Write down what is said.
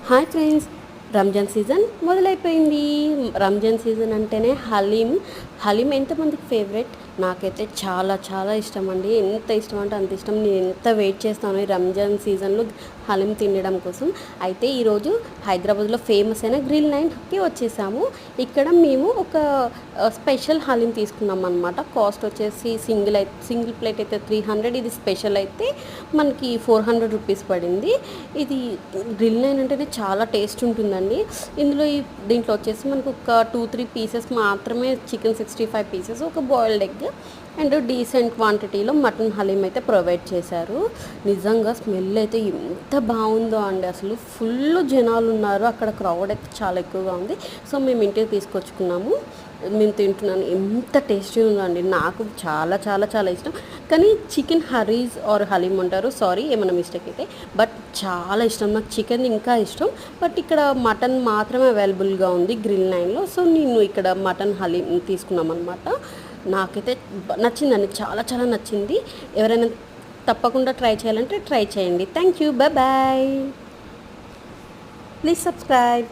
Hi friends, Ramzan season మొదలైపోయింది. Ramzan season అంటేనే హలీం. హలీం ఎంతమందికి ఫేవరెట్? నాకైతే చాలా చాలా ఇష్టం అండి. ఎంత ఇష్టం అంటే అంత ఇష్టం. నేను ఎంత వెయిట్ చేస్తాను ఈ రంజాన్ సీజన్లో హలీం తినడం కోసం. అయితే ఈరోజు హైదరాబాద్లో ఫేమస్ అయిన గ్రిల్ నైన్కి వచ్చేసాము. ఇక్కడ మేము ఒక స్పెషల్ హలీం తీసుకున్నాం అనమాట. కాస్ట్ వచ్చేసి సింగిల్ ప్లేట్ అయితే 300, ఇది స్పెషల్ అయితే మనకి 400 రూపీస్ పడింది. ఇది గ్రిల్ నైన్ అంటేనే చాలా టేస్ట్ ఉంటుందండి. దీంట్లో వచ్చేసి మనకు ఒక 2-3 పీసెస్ మాత్రమే, చికెన్ 65 పీసెస్, ఒక బాయిల్డ్ ఎగ్ అండ్ డీసెంట్ క్వాంటిటీలో మటన్ హలీం అయితే ప్రొవైడ్ చేశారు. నిజంగా స్మెల్ అయితే ఎంత బాగుందో అండి. అసలు ఫుల్ జనాలు ఉన్నారు అక్కడ. క్రౌడ్ అయితే చాలా ఎక్కువగా ఉంది. సో మేము ఇంటికి తీసుకొచ్చుకున్నాము. మేము తింటున్నాను. ఎంత టేస్టీ ఉందో అండి. నాకు చాలా చాలా చాలా ఇష్టం. కానీ చికెన్ హరీస్ ఆర్ హలీం అంటారు, సారీ ఏమైనా మిస్టేక్ అయితే, బట్ చాలా ఇష్టం నాకు. చికెన్ ఇంకా ఇష్టం, బట్ ఇక్కడ మటన్ మాత్రమే అవైలబుల్గా ఉంది గ్రిల్ నైన్లో. సో నేను ఇక్కడ మటన్ హలీం తీసుకున్నాం అనమాట. నాకైతే నచ్చిందండి, చాలా చాలా నచ్చింది. ఎవరైనా తప్పకుండా ట్రై చేయాలంటే ట్రై చేయండి. Thank you, bye bye, please subscribe.